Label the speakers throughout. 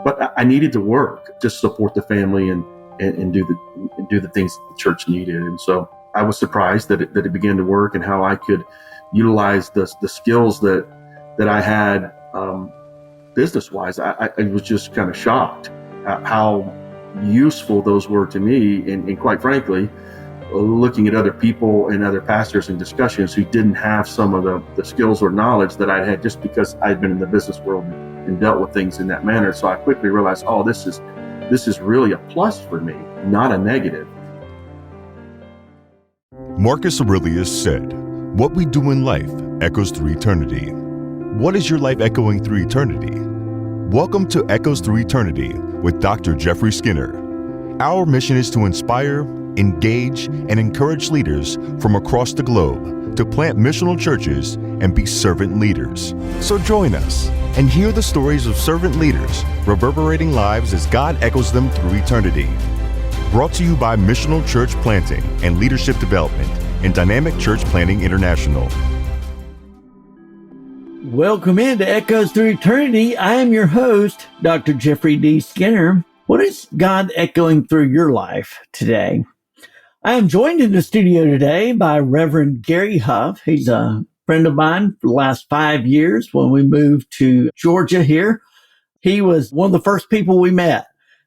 Speaker 1: But I needed to work, just support the family and do the things that the church needed. And so I was surprised that it began to work and how I could utilize the skills that I had business wise. I was just kind of shocked at how useful those were to me. And quite frankly, looking at other people and other pastors and discussions who didn't have some of the skills or knowledge that I had just because I'd been in the business world and dealt with things in that manner. So I quickly realized, oh, this is really a plus for me, not a negative.
Speaker 2: Marcus Aurelius said, "What we do in life echoes through eternity." What is your life echoing through eternity? Welcome to Echoes Through Eternity with Dr. Jeffrey Skinner. Our mission is to inspire, engage, and encourage leaders from across the globe to plant missional churches and be servant leaders. So join us and hear the stories of servant leaders reverberating lives as God echoes them through eternity. Brought to you by Missional Church Planting and Leadership Development and Dynamic Church Planting International.
Speaker 3: Welcome into Echoes Through Eternity. I am your host, Dr. Jeffrey D. Skinner. What is God echoing through your life today? I am joined in the studio today by Reverend Gary Huff. He's a friend of mine for the last 5 years when we moved to Georgia here. He was one of the first people we met,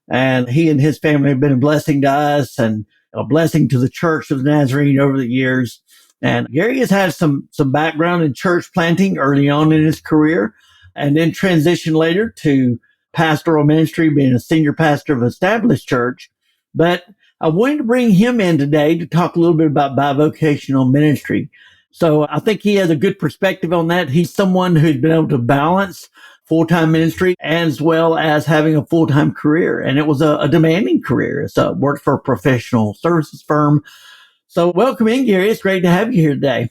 Speaker 3: and he and his family have been a blessing to us and a blessing to the Church of the Nazarene over the years. And Gary has had some background in church planting early on in his career, and then transitioned later to pastoral ministry, being a senior pastor of an established church. But I wanted to bring him in today to talk a little bit about bivocational ministry. So I think he has a good perspective on that. He's someone who's been able to balance full-time ministry as well as having a full-time career. And it was a demanding career. So worked for a professional services firm. So welcome in, Gary. It's great to have you here today.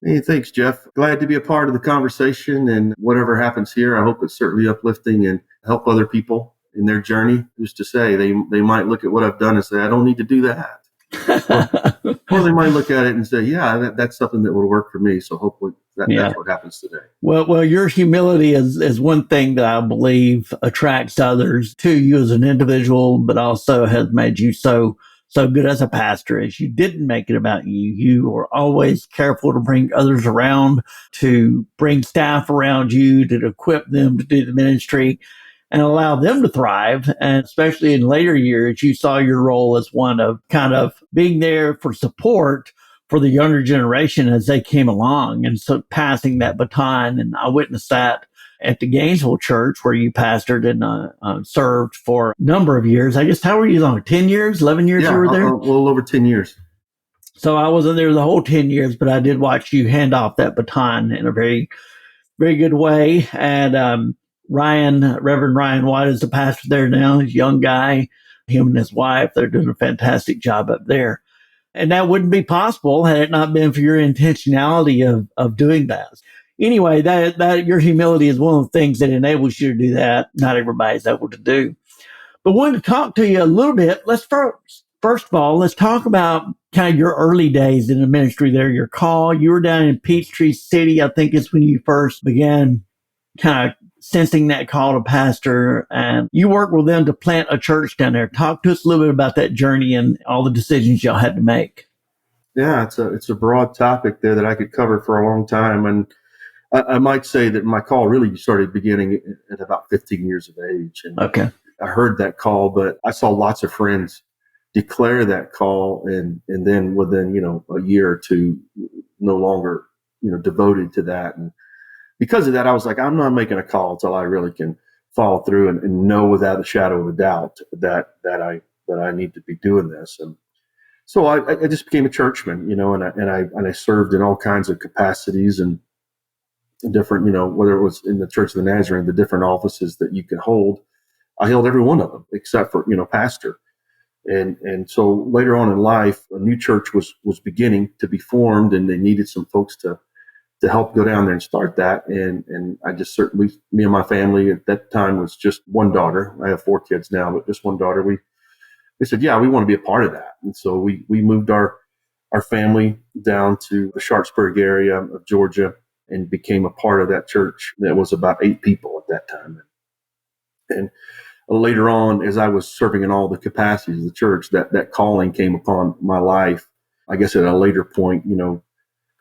Speaker 1: Hey, thanks, Jeff. Glad to be a part of the conversation, and whatever happens here, I hope it's certainly uplifting and help other people in their journey. Who's to say they might look at what I've done and say, I don't need to do that. or they might look at it and say, yeah, that's something that would work for me. So hopefully that's what happens today.
Speaker 3: Well, your humility is one thing that I believe attracts others to you as an individual, but also has made you so good as a pastor. As you didn't make it about you. You were always careful to bring others around, to bring staff around you, to equip them to do the ministry and allow them to thrive. And especially in later years, you saw your role as one of kind of being there for support for the younger generation as they came along, and so passing that baton. And I witnessed that at the Gainesville Church where you pastored and served for a number of years. I guess, how were you long? 10 years, 11 years you were there?
Speaker 1: A little over 10 years.
Speaker 3: So I wasn't there the whole 10 years, but I did watch you hand off that baton in a very, very good way. And Reverend Ryan White is the pastor there now. He's a young guy. Him and his wife, they're doing a fantastic job up there. And that wouldn't be possible had it not been for your intentionality of doing that. Anyway, that your humility is one of the things that enables you to do that. Not everybody's able to do. But wanted to talk to you a little bit. Let's first of all, let's talk about kind of your early days in the ministry there, your call. You were down in Peachtree City, I think it's when you first began kind of sensing that call to pastor, and you worked with them to plant a church down there. Talk to us a little bit about that journey and all the decisions y'all had to make.
Speaker 1: Yeah, it's a broad topic there that I could cover for a long time. And I might say that my call really started beginning at about 15 years of age. And
Speaker 3: okay.
Speaker 1: I heard that call, but I saw lots of friends declare that call, and then within, a year or two, no longer, devoted to that. And because of that, I was like, I'm not making a call until I really can follow through and know without a shadow of a doubt that I need to be doing this. And so I just became a churchman, and I served in all kinds of capacities and different, whether it was in the Church of the Nazarene, the different offices that you can hold. I held every one of them except for, pastor. And so later on in life, a new church was beginning to be formed, and they needed some folks to help go down there and start that. And I just certainly, me and my family at that time was just one daughter. I have 4 kids now, but just one daughter. We said, yeah, we want to be a part of that. And so we moved our family down to the Sharpsburg area of Georgia and became a part of that church. That was about 8 people at that time. And later on, as I was serving in all the capacities of the church, that calling came upon my life, I guess at a later point,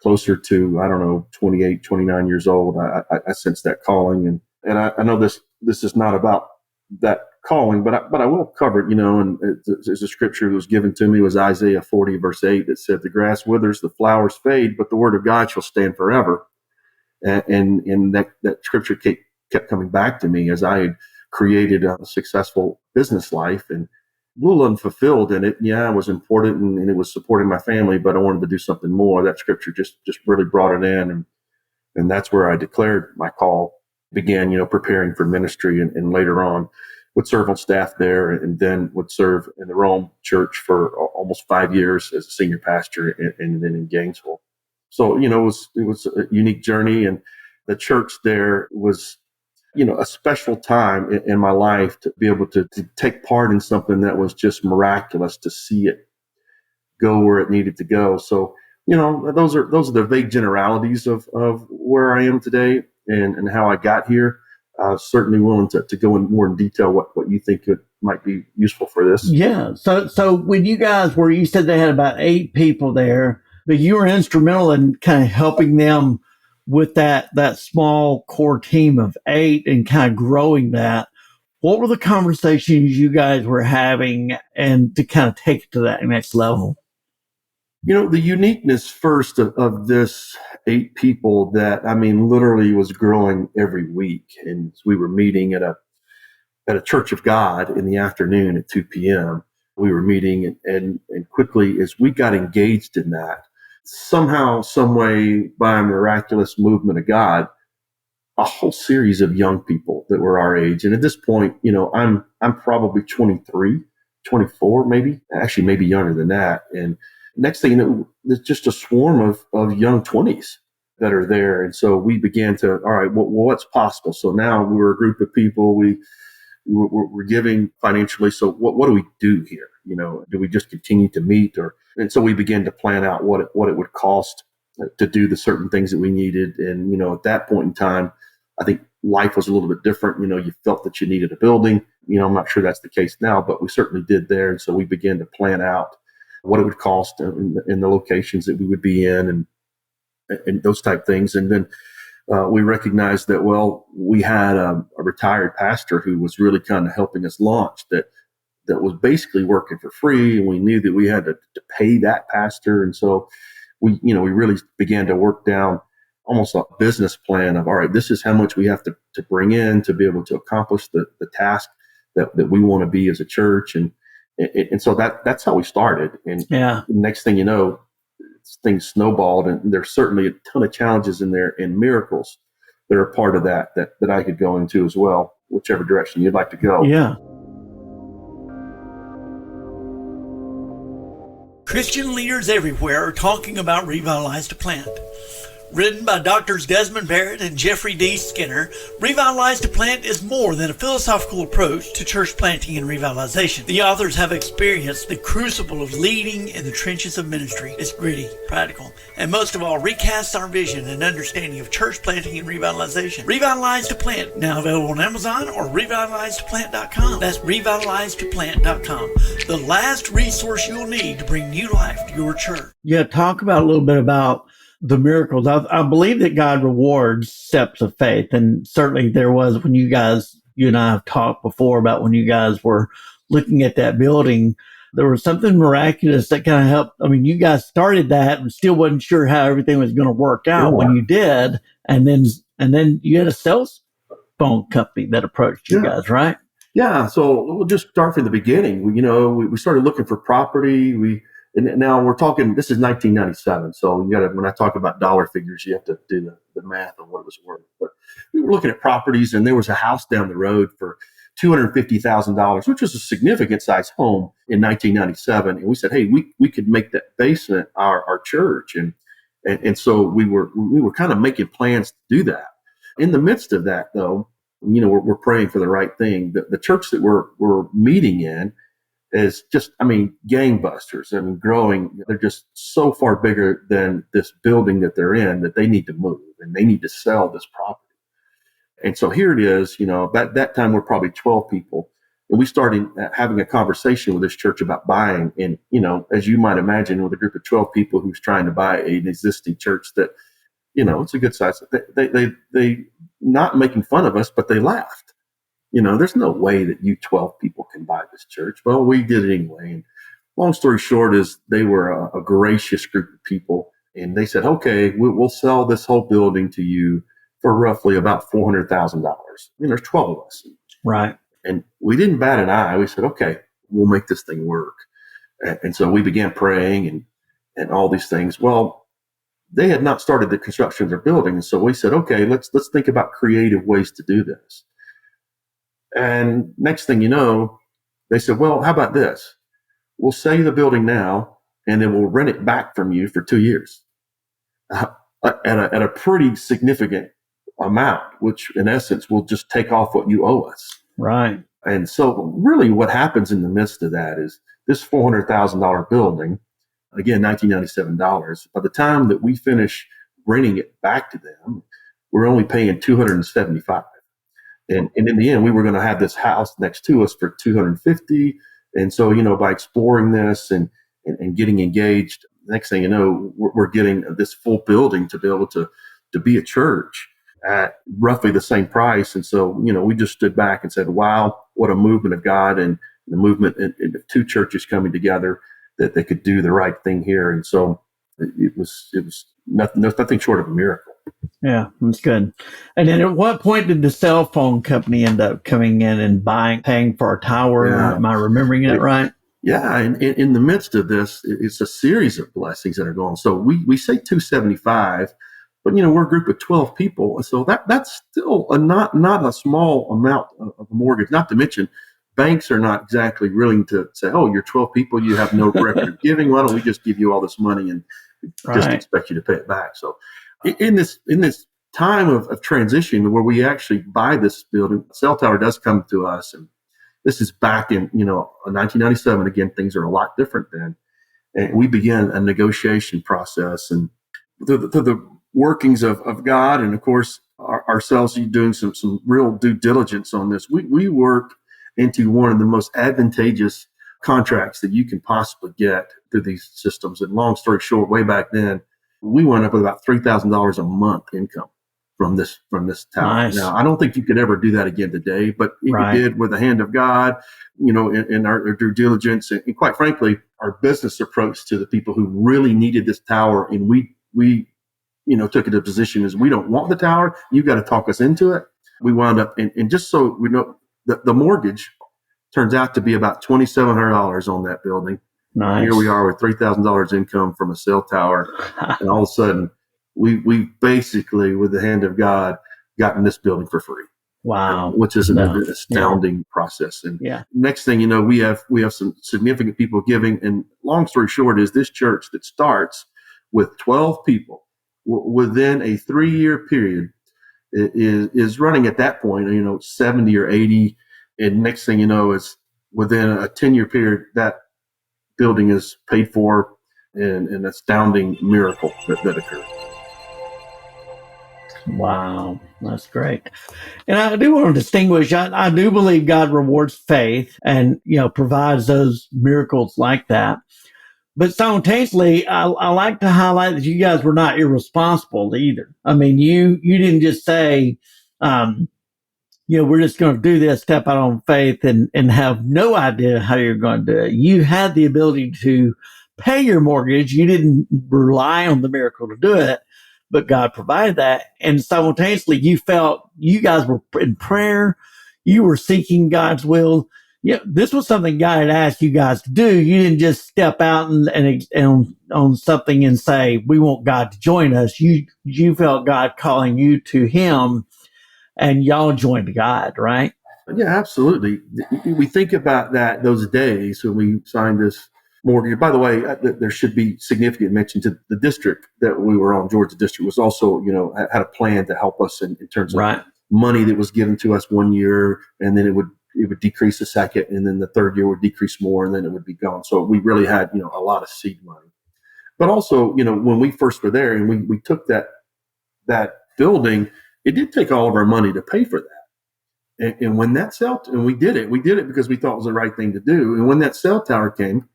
Speaker 1: closer to, I don't know, 28, 29 years old. I sensed that calling. And I know this is not about that calling, but I will cover it, and there's a scripture that was given to me, was Isaiah 40 verse 8, that said, the grass withers, the flowers fade, but the word of God shall stand forever. And that scripture kept coming back to me as I had created a successful business life and a little unfulfilled in it. Yeah, it was important and it was supporting my family, but I wanted to do something more. That scripture just really brought it in. And that's where I declared my call, began, preparing for ministry, and later on would serve on staff there, and then would serve in the Rome church for almost 5 years as a senior pastor, and then in Gainesville. So, it was a unique journey, and the church there was, a special time in my life to be able to take part in something that was just miraculous, to see it go where it needed to go. So, those are the vague generalities of where I am today and how I got here. Certainly willing to go in more in detail what you think might be useful for this.
Speaker 3: Yeah. So when you guys you said they had about 8 people there, but you were instrumental in kind of helping them with that small core team of 8 and kind of growing that. What were the conversations you guys were having and to kind of take it to that next level?
Speaker 1: The uniqueness first of this 8 people that, literally was growing every week. And we were meeting at a Church of God in the afternoon at 2 p.m. We were meeting, and quickly as we got engaged in that, somehow, some way, by a miraculous movement of God, a whole series of young people that were our age. And at this point, I'm probably 23, 24, maybe younger than that. And next thing you know, there's just a swarm of young 20s that are there. And so we began to, all right, well, what's possible? So now we're a group of people, we're giving financially. So what do we do here? Do we just continue to meet? And so we began to plan out what it would cost to do the certain things that we needed. And, at that point in time, I think life was a little bit different. You felt that you needed a building. I'm not sure that's the case now, but we certainly did there. And so we began to plan out what it would cost in the locations that we would be in and those type things. And then we recognized that, we had a retired pastor who was really kind of helping us launch that was basically working for free. And we knew that we had to pay that pastor. And so we really began to work down almost a business plan of, all right, this is how much we have to bring in to be able to accomplish the task that we want to be as a church. And so that's how we started. And
Speaker 3: yeah,
Speaker 1: next thing you know, things snowballed, and there's certainly a ton of challenges in there and miracles that are part of that I could go into as well, whichever direction you'd like to go.
Speaker 3: Yeah.
Speaker 4: Christian leaders everywhere are talking about Revitalize to Plant. Written by Drs. Desmond Barrett and Jeffrey D. Skinner, Revitalize to Plant is more than a philosophical approach to church planting and revitalization. The authors have experienced the crucible of leading in the trenches of ministry. It's gritty, practical, and most of all, recasts our vision and understanding of church planting and revitalization. Revitalize to Plant, now available on Amazon or revitalizetoplant.com. That's revitalizetoplant.com. The last resource you'll need to bring new life to your church.
Speaker 3: Yeah, talk about a little bit about the miracles. I believe that God rewards steps of faith. And certainly there was when you and I have talked before about when you guys were looking at that building, there was something miraculous that kind of helped. You guys started that and still wasn't sure how everything was going to work out when you did. And then you had a cell phone company that approached you guys, right?
Speaker 1: Yeah. So we'll just start from the beginning. We started looking for property. And now we're talking, this is 1997. So when I talk about dollar figures, you have to do the math on what it was worth. But we were looking at properties, and there was a house down the road for $250,000, which was a significant size home in 1997. And we said, hey, we could make that basement our church. And so we were kind of making plans to do that. In the midst of that, though, we're praying for the right thing. The church that we're meeting in is just, gangbusters. Growing. They're just so far bigger than this building that they're in that they need to move and they need to sell this property. And so here it is, that time we're probably 12 people And we started having a conversation with this church about buying. And, as you might imagine, with a group of 12 people who's trying to buy an existing church that, it's a good size. They not making fun of us, but they laughed. There's no way that you 12 people can buy this church. Well, we did it anyway. And long story short is they were a gracious group of people. And they said, okay, we'll sell this whole building to you for roughly about $400,000. There's 12 of us.
Speaker 3: Right.
Speaker 1: And we didn't bat an eye. We said, okay, we'll make this thing work. And so we began praying and all these things. Well, they had not started the construction of their building. And so we said, okay, let's think about creative ways to do this. And next thing you know, they said, well, how about this? We'll sell you the building now, and then we'll rent it back from you for 2 years at a pretty significant amount, which in essence will just take off what you owe us.
Speaker 3: Right.
Speaker 1: And so really what happens in the midst of that is this $400,000 building, again, $1997, by the time that we finish renting it back to them, we're only paying $275. And in the end, we were going to have this house next to us for $250. And so, by exploring this and getting engaged, next thing you know, we're getting this full building to be able to be a church at roughly the same price. And so, we just stood back and said, wow, what a movement of God and the movement of two churches coming together that they could do the right thing here. And so it was nothing short of a miracle.
Speaker 3: Yeah, that's good. And then at what point did the cell phone company end up coming in and paying for our tower?
Speaker 1: Yeah.
Speaker 3: Am I remembering it right?
Speaker 1: Yeah. And in the midst of this, it's a series of blessings that are going on. So we say 275, but we're a group of 12 people. So that's still not a small amount of mortgage, not to mention banks are not exactly willing to say, oh, you're 12 people, you have no record of giving. Why don't we just give you all this money and just expect you to pay it back? So in this time of transition where we actually buy this building, cell tower does come to us. And this is back in, 1997. Again, things are a lot different then. And we began a negotiation process and through the workings of God. And of course, ourselves doing some real due diligence on this. We work into one of the most advantageous contracts that you can possibly get through these systems. And long story short, way back then, we went up with about $3,000 a month income from this tower.
Speaker 3: Nice.
Speaker 1: Now, I don't think you could ever do that again today, but we did with the hand of God, in our due diligence and quite frankly, our business approach to the people who really needed this tower. And we took it to a position is we don't want the tower. You got to talk us into it. We wound up, and just so we know, the mortgage turns out to be about $2,700 on that building.
Speaker 3: Nice.
Speaker 1: Here we are with $3,000 income from a cell tower. And all of a sudden, we basically, with the hand of God, gotten this building for free.
Speaker 3: Wow.
Speaker 1: Which is an astounding process. And next thing you know, we have some significant people giving. And long story short is this church that starts with 12 people within a 3-year period is running at that point, 70 or 80. And next thing you know is within a 10-year period, that building is paid for in an astounding miracle that occurred.
Speaker 3: Wow, that's great. And I do want to distinguish, I do believe God rewards faith and, provides those miracles like that. But simultaneously, I like to highlight that you guys were not irresponsible either. I mean, you didn't just say, we're just going to do this, step out on faith and have no idea how you're going to do it. You had the ability to pay your mortgage. You didn't rely on the miracle to do it, but God provided that. And simultaneously, you felt you guys were in prayer. You were seeking God's will. Yeah, this was something God had asked you guys to do. You didn't just step out and on something and say, we want God to join us. You felt God calling you to Him, and y'all joined God, right?
Speaker 1: Yeah, absolutely. We think about those days when we signed this mortgage. By the way, there should be significant mention to the district that we were on. Georgia District was also, had a plan to help us in terms of money that was given to us 1 year, and then it would decrease a second, and then the third year would decrease more, and then it would be gone. So we really had, a lot of seed money. But also, when we first were there and we took that building, it did take all of our money to pay for that. And when that and we did it because we thought it was the right thing to do. And when that cell tower came,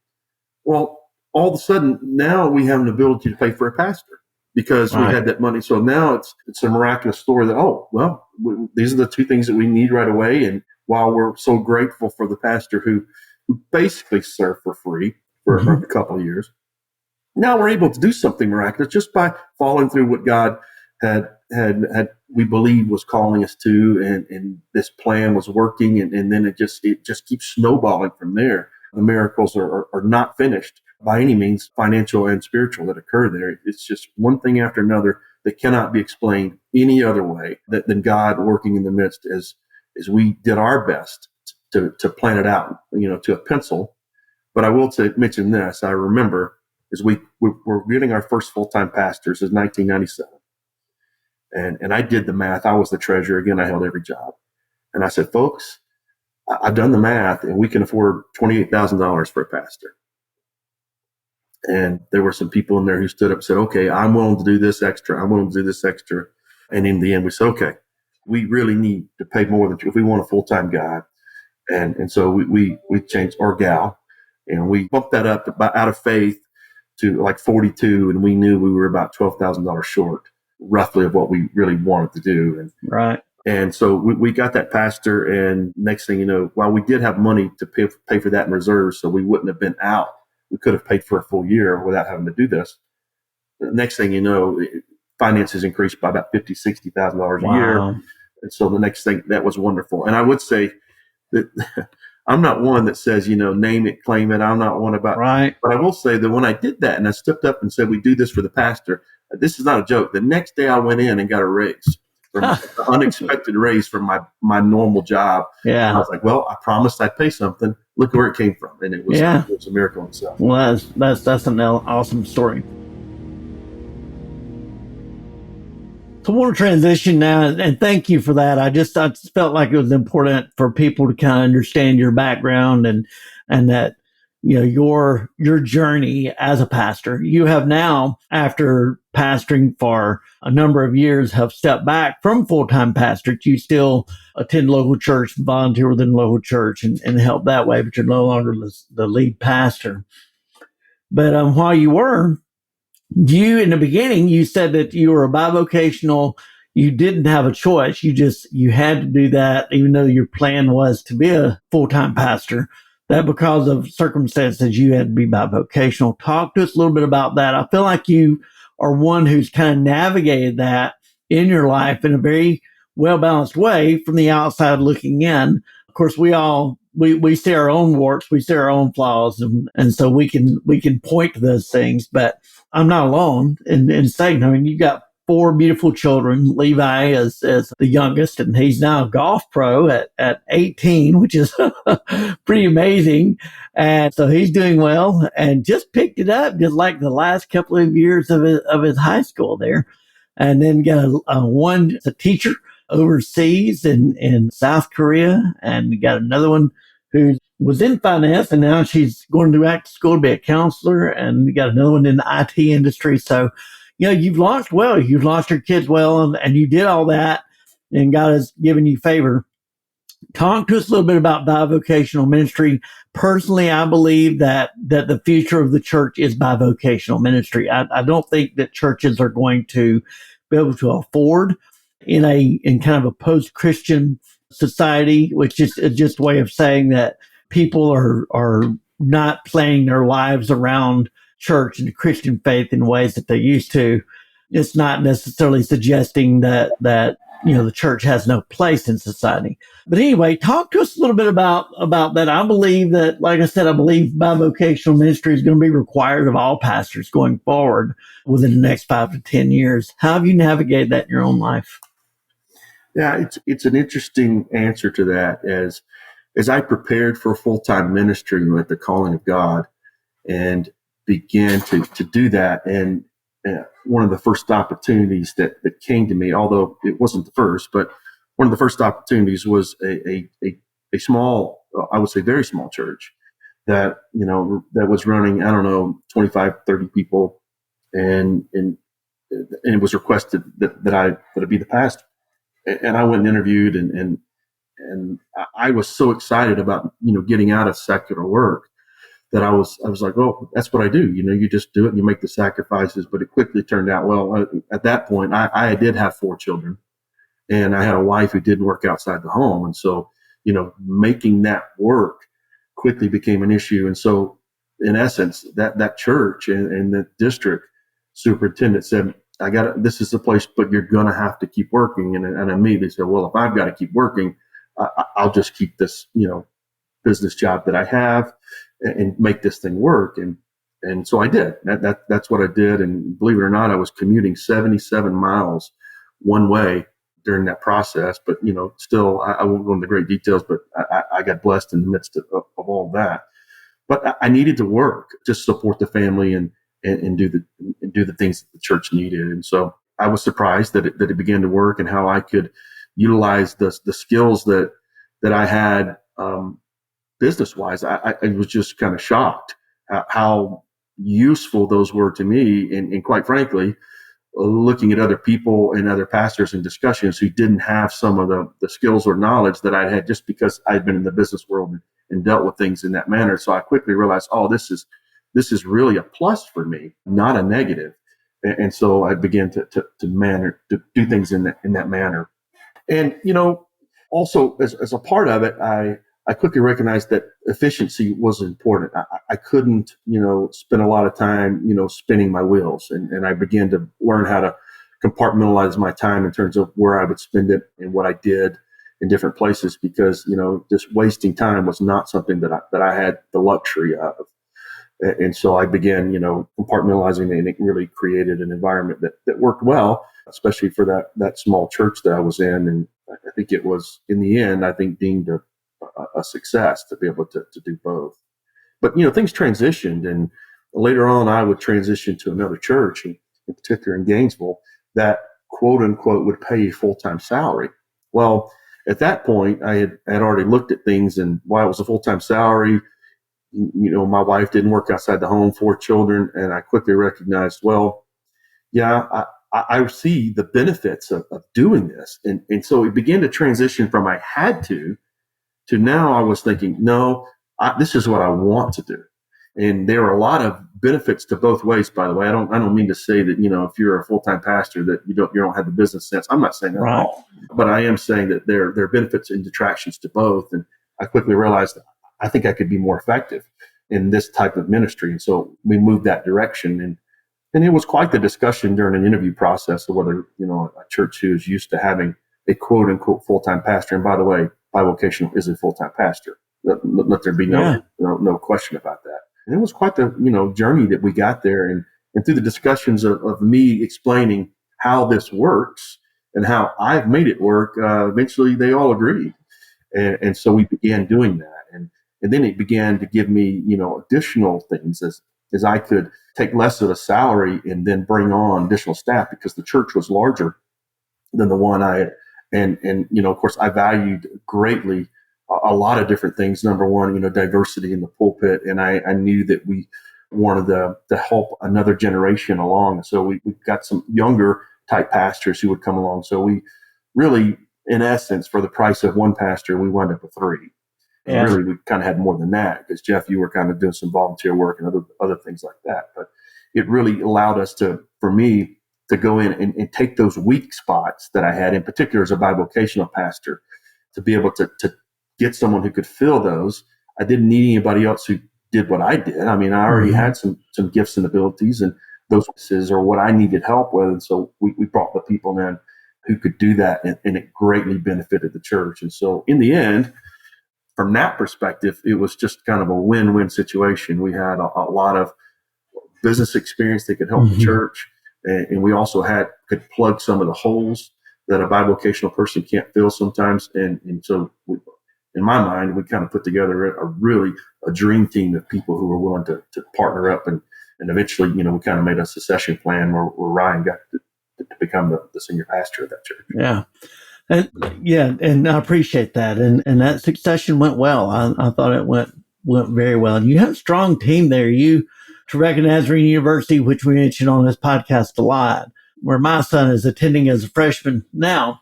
Speaker 1: well, all of a sudden now we have an ability to pay for a pastor because we had that money. So now it's a miraculous story that, these are the two things that we need right away. And while we're so grateful for the pastor who basically served for free for a couple of years, now we're able to do something miraculous just by following through what God had we believe was calling us to, and this plan was working, and then it just keeps snowballing from there. The miracles are not finished by any means, financial and spiritual, that occur there. It's just one thing after another that cannot be explained any other way than God working in the midst as we did our best to plan it out, to a pencil. But I will mention this. I remember as we were getting our first full-time pastors in 1997. And I did the math. I was the treasurer. Again, I held every job. And I said, folks, I've done the math, and we can afford $28,000 for a pastor. And there were some people in there who stood up and said, okay, I'm willing to do this extra. I'm willing to do this extra. And in the end, we said, okay, we really need to pay more than if we want a full-time guy. And so we changed our gal, and we bumped that up out of faith to like 42. And we knew we were about $12,000 short, roughly, of what we really wanted to do. And
Speaker 3: right.
Speaker 1: And so we got that pastor, and next thing you know, while we did have money to pay for that in reserves, so we wouldn't have been out, we could have paid for a full year without having to do this. The next thing you know, finances increased by about $50,000, $60,000 a year. And so the next thing, that was wonderful. And I would say that I'm not one that says, name it, claim it. I'm not one about,
Speaker 3: right.
Speaker 1: But I will say that when I did that and I stepped up and said, we do this for the pastor, this is not a joke. The next day I went in and got a raise. From an unexpected raise from my normal job.
Speaker 3: Yeah.
Speaker 1: And I was like, well, I promised I'd pay something. Look where it came from. And it was a miracle in itself.
Speaker 3: Well, that's an awesome story. So I want to transition now, and thank you for that. I just felt like it was important for people to kind of understand your background and that, your journey as a pastor. You have now, after pastoring for a number of years, have stepped back from full-time pastorate. You still attend local church, volunteer within local church, and help that way, but you're no longer the lead pastor. But while you were, in the beginning, you said that you were a bivocational. You didn't have a choice. You had to do that, even though your plan was to be a full-time pastor. That because of circumstances, you had to be bivocational. Talk to us a little bit about that. I feel like you are one who's kind of navigated that in your life in a very well-balanced way from the outside looking in. Of course, we see our own warts, we see our own flaws, and so we can point to those things. But I'm not alone in saying, you got 4 beautiful children. Levi is the youngest, and he's now a golf pro at 18, which is pretty amazing. And so he's doing well, and just picked it up just like the last couple of years of his high school there. And then got a teacher overseas in South Korea, and got another one who was in finance, and now she's going to back to school to be a counselor, and you got another one in the IT industry. So, you've launched well. You've launched your kids well, and you did all that, and God has given you favor. Talk to us a little bit about bivocational ministry. Personally, I believe that the future of the church is bivocational ministry. I don't think that churches are going to be able to afford in kind of a post-Christian society, which is just a way of saying that people are not planning their lives around church and the Christian faith in ways that they used to. It's not necessarily suggesting that the church has no place in society. But anyway, talk to us a little bit about that. I believe that, like I said, I believe bivocational ministry is going to be required of all pastors going forward within the next 5 to 10 years. How have you navigated that in your own life?
Speaker 1: Yeah, it's an interesting answer to that. As I prepared for full-time ministry at the calling of God and began to do that, and one of the first opportunities that came to me, although it wasn't the first, but one of the first opportunities was a small, I would say very small church that was running, 25, 30 people, and it was requested that I be the pastor. And I went and interviewed, and I was so excited about, getting out of secular work that I was like, oh, that's what I do. You just do it and you make the sacrifices. But it quickly turned out, well, at that point, I did have 4 children and I had a wife who didn't work outside the home. And so, making that work quickly became an issue. And so in essence, that church and the district superintendent said, this is the place, but you're going to have to keep working. And I immediately said, well, if I've got to keep working, I'll just keep this, business job that I have and make this thing work. And so I did. That's what I did. And believe it or not, I was commuting 77 miles one way during that process. But, still, I won't go into great details, but I got blessed in the midst of all that. But I needed to work to support the family and do the things that the church needed. And so I was surprised that it began to work and how I could utilize the skills that I had business wise. I was just kind of shocked how useful those were to me. And quite frankly, looking at other people and other pastors in discussions who didn't have some of the skills or knowledge that I had just because I'd been in the business world and dealt with things in that manner. So I quickly realized, oh, this is really a plus for me, not a negative. And so I began to do things in that manner. And, also as a part of it, I quickly recognized that efficiency was important. I couldn't, spend a lot of time, spinning my wheels. And I began to learn how to compartmentalize my time in terms of where I would spend it and what I did in different places, because, just wasting time was not something that I had the luxury of. And so I began, compartmentalizing, and it really created an environment that worked well, especially for that small church that I was in. And I think it was, in the end, deemed a success to be able to do both. But, things transitioned, and later on I would transition to another church, in particular in Gainesville, that quote unquote would pay a full-time salary. Well, at that point I had already looked at things, and while it was a full-time salary, my wife didn't work outside the home, 4 children. And I quickly recognized, well, yeah, I see the benefits of doing this. And so it began to transition from I had to now I was thinking, no, this is what I want to do. And there are a lot of benefits to both ways, by the way. I don't mean to say that, if you're a full-time pastor that you don't have the business sense. I'm not saying that at all. But I am saying that there are benefits and detractions to both. And I quickly realized that I think I could be more effective in this type of ministry. And so we moved that direction. And it was quite the discussion during an interview process of whether, a church who is used to having a quote unquote full-time pastor. And by the way, bivocational is a full-time pastor. Let there be no question about that. And it was quite the, journey that we got there. And through the discussions of me explaining how this works and how I've made it work, eventually they all agreed. And so we began doing that. And then it began to give me, additional things as I could take less of a salary and then bring on additional staff, because the church was larger than the one I had. And of course, I valued greatly a lot of different things. Number one, diversity in the pulpit. And I knew that we wanted to help another generation along. So we got some younger type pastors who would come along. So we really, in essence, for the price of one pastor, we wound up with 3. And really, we kind of had more than that, because Jeff, you were kind of doing some volunteer work and other things like that. But it really allowed us for me to go in and take those weak spots that I had, in particular as a bivocational pastor, to be able to get someone who could fill those. I didn't need anybody else who did what I did. I mean, I already had some gifts and abilities, and those are what I needed help with. And so we brought the people in who could do that, and it greatly benefited the church. And so in the end, from that perspective, it was just kind of a win-win situation. We had a lot of business experience that could help the church. And we also could plug some of the holes that a bivocational person can't fill sometimes. And so in my mind, we kind of put together a dream team of people who were willing to partner up. And eventually, we kind of made a succession plan where Ryan got to become the senior pastor of that church.
Speaker 3: Yeah. And I appreciate that. And that succession went well. I thought it went very well. And you have a strong team there. Trevecca Nazarene University, which we mentioned on this podcast a lot, where my son is attending as a freshman now.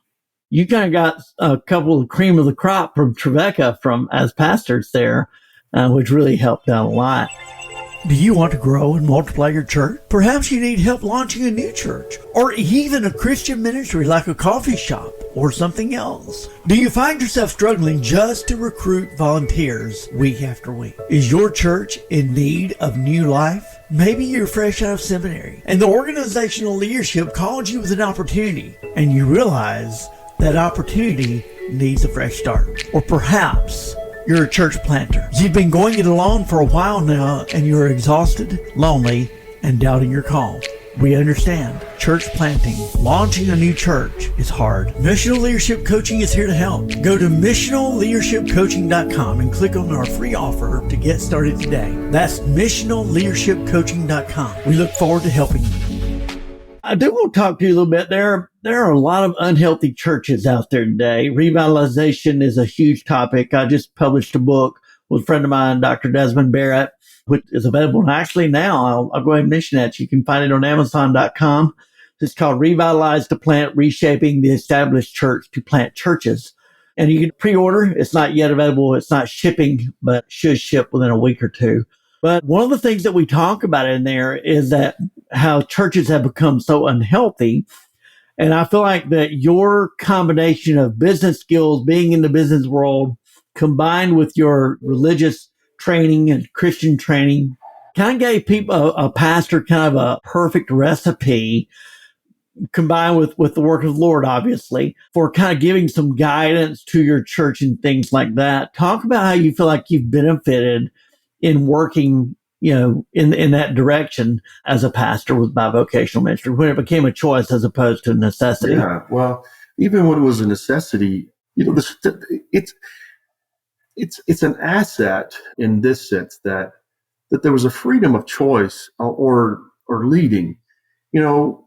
Speaker 3: you kind of got a couple of cream of the crop from Trevecca as pastors there, which really helped out a lot.
Speaker 4: Do you want to grow and multiply your church? Perhaps you need help launching a new church, or even a Christian ministry like a coffee shop or something else. Do you find yourself struggling just to recruit volunteers week after week? Is your church in need of new life? Maybe you're fresh out of seminary and the organizational leadership called you with an opportunity and you realize that opportunity needs a fresh start. Or perhaps you're a church planter. You've been going it alone for a while now and you're exhausted, lonely, and doubting your call. We understand. Church planting, launching a new church is hard. Missional Leadership Coaching is here to help. Go to missionalleadershipcoaching.com and click on our free offer to get started today. That's missionalleadershipcoaching.com. We look forward to helping you.
Speaker 3: I do want to talk to you a little bit. There are a lot of unhealthy churches out there today. Revitalization is a huge topic. I just published a book with a friend of mine, Dr. Desmond Barrett, which is available. And actually now, I'll go ahead and mention that. You can find it on Amazon.com. It's called Revitalize to Plant, Reshaping the Established Church to Plant Churches. And you can pre-order. It's not yet available. It's not shipping, but should ship within a week or two. But one of the things that we talk about in there is that how churches have become so unhealthy. And I feel like that your combination of business skills, being in the business world, combined with your religious training and Christian training, kind of gave people a pastor kind of a perfect recipe, combined with the work of the Lord, obviously, for kind of giving some guidance to your church and things like that. Talk about how you feel like you've benefited in working, in that direction as a pastor with bivocational ministry, when it became a choice as opposed to a necessity.
Speaker 1: Yeah, well, even when it was a necessity, it's an asset in this sense that there was a freedom of choice or leading.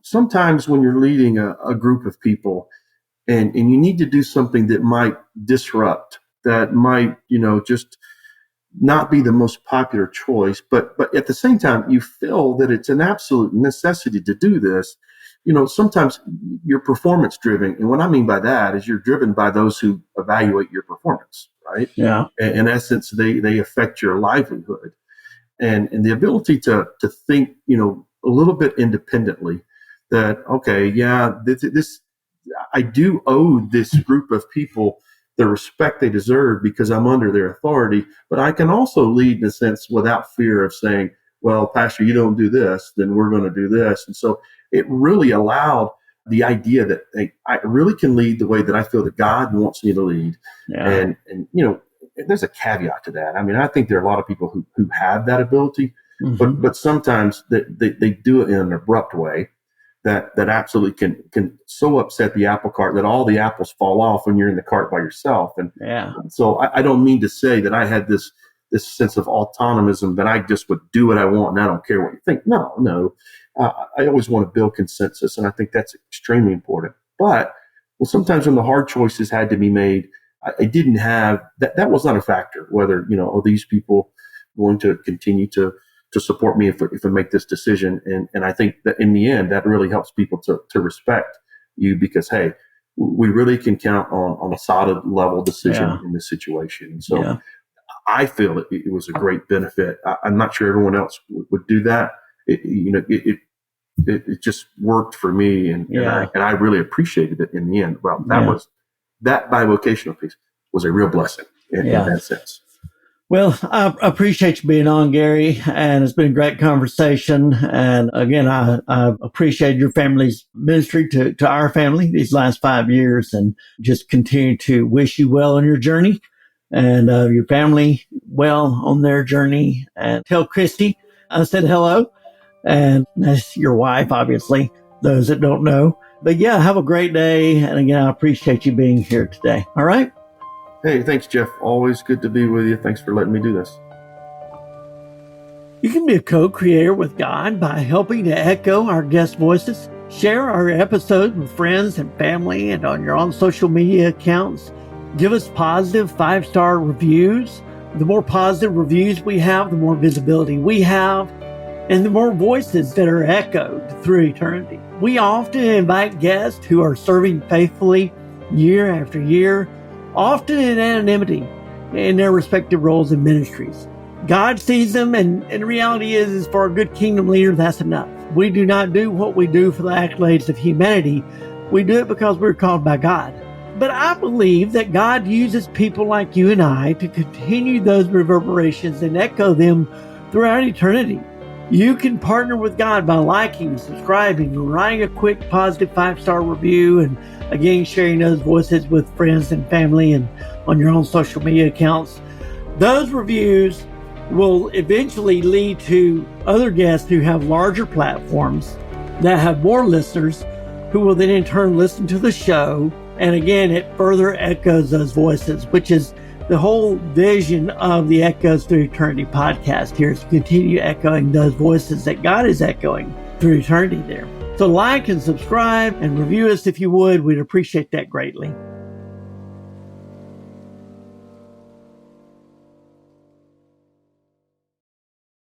Speaker 1: Sometimes when you're leading a group of people and you need to do something that might disrupt, that might, just not be the most popular choice, but at the same time, you feel that it's an absolute necessity to do this. Sometimes you're performance driven. And what I mean by that is you're driven by those who evaluate your performance, right? Yeah. In essence, they affect your livelihood and the ability to think, a little bit independently that, okay, yeah, this I do owe this group of people the respect they deserve because I'm under their authority, but I can also lead in a sense without fear of saying, well, Pastor, you don't do this, then we're going to do this. And so it really allowed the idea that I really can lead the way that I feel that God wants me to lead. Yeah. And there's a caveat to that. I mean, I think there are a lot of people who have that ability, mm-hmm. but sometimes they do it in an abrupt way that absolutely can so upset the apple cart that all the apples fall off when you're in the cart by yourself. And so I don't mean to say that I had this sense of autonomism that I just would do what I want and I don't care what you think. No. I always want to build consensus, and I think that's extremely important. But sometimes when the hard choices had to be made, I didn't have that. That was not a factor. Whether these people going to continue to support me if I make this decision, and I think that in the end that really helps people to respect you because hey, we really can count on a solid level decision in this situation. And so I feel it was a great benefit. I'm not sure everyone else would do that. It just worked for me, and I really appreciated it in the end. Well, that bivocational piece was a real blessing in that sense.
Speaker 3: Well, I appreciate you being on, Gary, and it's been a great conversation. And again, I appreciate your family's ministry to our family these last 5 years, and just continue to wish you well on your journey and your family well on their journey. And tell Christy I said hello. And that's your wife, obviously, those that don't know. But have a great day. And again, I appreciate you being here today. All right.
Speaker 1: Hey, thanks, Jeff. Always good to be with you. Thanks for letting me do this.
Speaker 3: You can be a co-creator with God by helping to echo our guest voices. Share our episodes with friends and family and on your own social media accounts. Give us positive 5-star reviews. The more positive reviews we have, the more visibility we have, and the more voices that are echoed through eternity. We often invite guests who are serving faithfully year after year, often in anonymity in their respective roles in ministries. God sees them, and the reality is for a good kingdom leader, that's enough. We do not do what we do for the accolades of humanity. We do it because we're called by God. But I believe that God uses people like you and I to continue those reverberations and echo them throughout eternity. You can partner with God by liking, subscribing, writing a quick positive 5-star review, and again, sharing those voices with friends and family and on your own social media accounts. Those reviews will eventually lead to other guests who have larger platforms that have more listeners who will then in turn listen to the show. And again, it further echoes those voices, which is the whole vision of the Echoes Through Eternity podcast here, is to continue echoing those voices that God is echoing through eternity there. So like and subscribe and review us if you would. We'd appreciate that greatly.